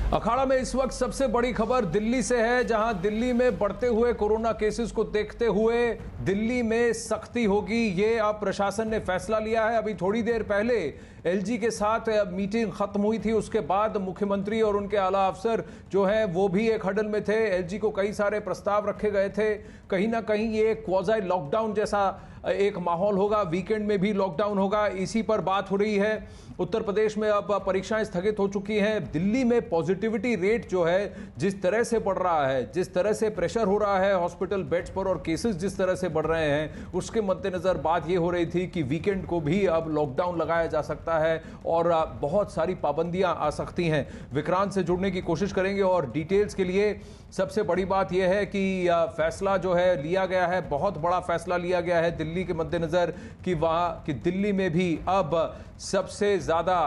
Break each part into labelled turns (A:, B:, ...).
A: अखाड़ा में इस वक्त सबसे बड़ी खबर दिल्ली से है, जहां दिल्ली में बढ़ते हुए कोरोना केसेस को देखते हुए दिल्ली में सख्ती होगी, ये अब प्रशासन ने फैसला लिया है। अभी थोड़ी देर पहले एलजी के साथ मीटिंग खत्म हुई थी, उसके बाद मुख्यमंत्री और उनके आला अफसर जो है वो भी एक हडल में थे। एलजी को कई सारे प्रस्ताव रखे गए थे, कहीं ना कहीं ये क्वाज़ी लॉकडाउन जैसा एक माहौल होगा, वीकेंड में भी लॉकडाउन होगा, इसी पर बात हो रही है। उत्तर प्रदेश में अब परीक्षाएं स्थगित हो चुकी हैं। दिल्ली में पॉजिटिविटी रेट जो है जिस तरह से बढ़ रहा है, जिस तरह से प्रेशर हो रहा है हॉस्पिटल बेड्स पर और केसेस जिस तरह से बढ़ रहे हैं, उसके मद्देनजर बात यह हो रही थी कि वीकेंड को भी अब लॉकडाउन लगाया जा सकता है और बहुत सारी पाबंदियां आ सकती हैं। विक्रांत से जुड़ने की कोशिश करेंगे और डिटेल्स के लिए सबसे बड़ी बात यह है कि फैसला जो है लिया गया है, बहुत बड़ा फैसला लिया गया है दिल्ली के मद्देनजर कि दिल्ली में भी अब सबसे ज्यादा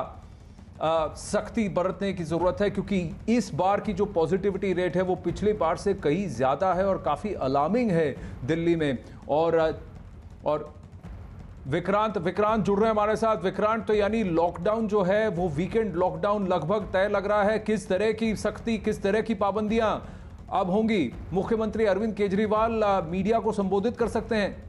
A: सख्ती बरतने की जरूरत है, क्योंकि इस बार की जो पॉजिटिविटी रेट है वो पिछली बार से कहीं ज्यादा है और काफी अलार्मिंग है दिल्ली में। और विक्रांत जुड़ रहे हैं हमारे साथ। विक्रांत, तो यानी लॉकडाउन जो है वो वीकेंड लॉकडाउन लगभग तय लग रहा है। किस तरह की सख्ती, किस तरह की पाबंदियां अब होंगी? मुख्यमंत्री अरविंद केजरीवाल मीडिया को संबोधित कर सकते हैं।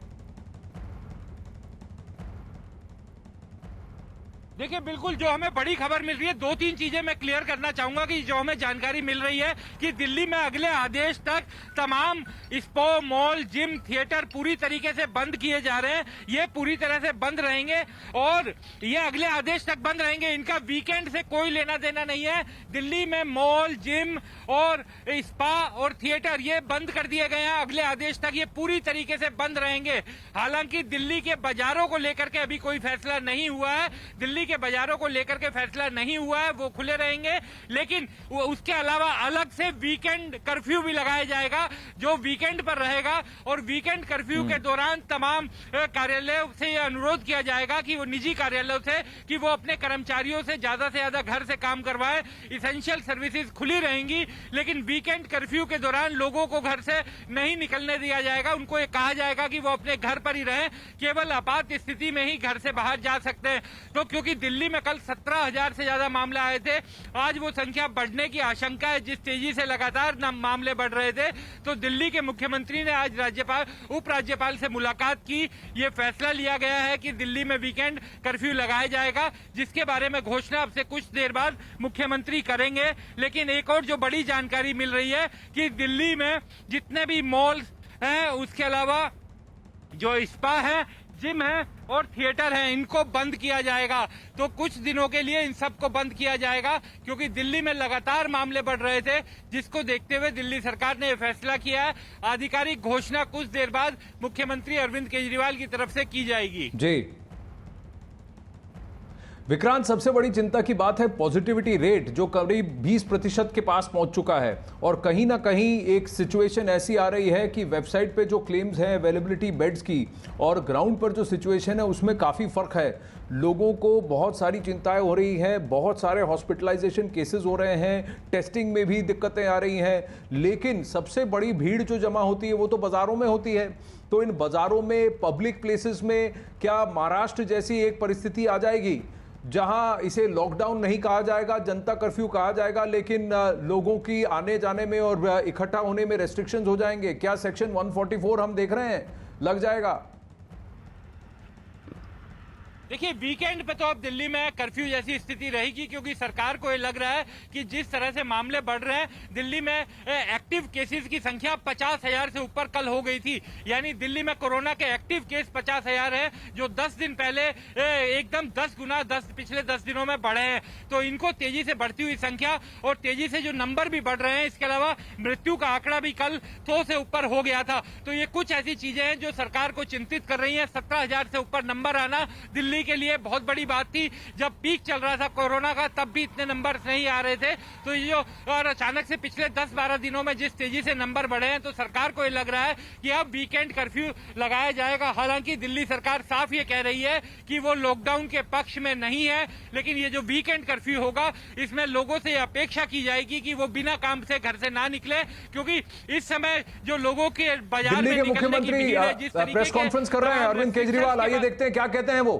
B: देखिए, बिल्कुल जो हमें बड़ी खबर मिल रही है, दो तीन चीजें मैं क्लियर करना चाहूंगा कि जो हमें जानकारी मिल रही है कि दिल्ली में अगले आदेश तक तमाम स्पा, मॉल, जिम, थिएटर पूरी तरीके से बंद किए जा रहे हैं। ये पूरी तरह से बंद रहेंगे और ये अगले आदेश तक बंद रहेंगे। इनका वीकेंड से कोई लेना देना नहीं है। दिल्ली में मॉल, जिम और स्पा और थिएटर ये बंद कर दिए गए हैं। अगले आदेश तक ये पूरी तरीके से बंद रहेंगे। हालांकि दिल्ली के बाजारों को लेकर के अभी कोई फैसला नहीं हुआ है। दिल्ली के बाजारों को लेकर के फैसला नहीं हुआ है, वो खुले रहेंगे, लेकिन उसके अलावा अलग से वीकेंड कर्फ्यू भी लगाया जाएगा जो वीकेंड पर रहेगा। और वीकेंड कर्फ्यू के दौरान तमाम कार्यालयों से यह अनुरोध किया जाएगा कि वो निजी कार्यालयों से कि वो अपने कर्मचारियों से ज्यादा घर से काम करवाएं। इसेंशियल सर्विसेज खुली रहेंगी, लेकिन वीकेंड कर्फ्यू के दौरान लोगों को घर से नहीं निकलने दिया जाएगा। उनको ये कहा जाएगा कि वो अपने घर पर ही रहें, केवल आपात स्थिति में ही घर से बाहर जा सकते हैं। तो क्योंकि दिल्ली में कल 17,000 से ज्यादा मामले आए थे, आज वो संख्या बढ़ने की आशंका है। जिस तेजी से लगातार मामले बढ़ रहे थे, तो दिल्ली के मुख्यमंत्री ने आज उपराज्यपाल से मुलाकात की। ये फैसला लिया गया है कि दिल्ली में वीकेंड कर्फ्यू लगाया जाएगा, जिसके बारे में घोषणा अब से कुछ देर बाद मुख्यमंत्री करेंगे। लेकिन एक और जो बड़ी जानकारी मिल रही है कि दिल्ली में जितने भी मॉल्स हैं, उसके अलावा जो स्पा है, जिम है और थिएटर है, इनको बंद किया जाएगा। तो कुछ दिनों के लिए इन सबको बंद किया जाएगा, क्योंकि दिल्ली में लगातार मामले बढ़ रहे थे, जिसको देखते हुए दिल्ली सरकार ने यह फैसला किया है। आधिकारिक घोषणा कुछ देर बाद मुख्यमंत्री अरविंद केजरीवाल की तरफ से की जाएगी।
A: जी विक्रांत, सबसे बड़ी चिंता की बात है पॉजिटिविटी रेट जो करीब 20% के पास पहुंच चुका है और कहीं ना कहीं एक सिचुएशन ऐसी आ रही है कि वेबसाइट पे जो क्लेम्स हैं अवेलेबिलिटी बेड्स की और ग्राउंड पर जो सिचुएशन है उसमें काफ़ी फ़र्क है। लोगों को बहुत सारी चिंताएं हो रही हैं, बहुत सारे हॉस्पिटलाइजेशन केसेस हो रहे हैं, टेस्टिंग में भी दिक्कतें आ रही हैं, लेकिन सबसे बड़ी भीड़ जो जमा होती है वो तो बाज़ारों में होती है। तो इन बाज़ारों में, पब्लिक प्लेसेस में क्या महाराष्ट्र जैसी एक परिस्थिति आ जाएगी जहां इसे लॉकडाउन नहीं कहा जाएगा, जनता कर्फ्यू कहा जाएगा, लेकिन लोगों की आने जाने में और इकट्ठा होने में रेस्ट्रिक्शंस हो जाएंगे? क्या सेक्शन 144 हम देख रहे हैं लग जाएगा?
B: देखिए, वीकेंड पे तो अब दिल्ली में कर्फ्यू जैसी स्थिति रहेगी, क्योंकि सरकार को ये लग रहा है कि जिस तरह से मामले बढ़ रहे हैं, दिल्ली में एक्टिव केसेस की संख्या 50,000 से ऊपर कल हो गई थी। यानी दिल्ली में कोरोना के एक्टिव केस 50,000 है, जो 10 दिन पहले एकदम 10 गुना पिछले 10 दिनों में बढ़े हैं। तो इनको तेजी से बढ़ती हुई संख्या और तेजी से जो नंबर भी बढ़ रहे हैं, इसके अलावा मृत्यु का आंकड़ा भी कल 100 से ऊपर हो गया था। तो ये कुछ ऐसी चीजें हैं जो सरकार को चिंतित कर रही है। 17,000 से ऊपर नंबर आना दिल्ली के लिए बहुत बड़ी बात थी। जब पीक चल रहा था कोरोना का, तब भी इतने नंबर नहीं आ रहे थे। तो ये और अचानक से पिछले 10-12 दिनों में जिस तेजी से नंबर बढ़े हैं, तो सरकार को ये लग रहा है कि अब वीकेंड कर्फ्यू लगाया जाएगा। हालांकि दिल्ली सरकार साफ ये कह रही है कि वो लॉकडाउन के पक्ष में नहीं है, लेकिन ये जो वीकेंड कर्फ्यू होगा, इसमें लोगों से अपेक्षा की जाएगी कि वो बिना काम से घर से ना निकले, क्योंकि इस समय जो लोगों के बाजार में निकलने की भीड़ है, जिस तरीके
A: प्रेस कॉन्फ्रेंस कर रहे हैं अरविंद केजरीवाल, आइए देखते हैं क्या कहते हैं वो।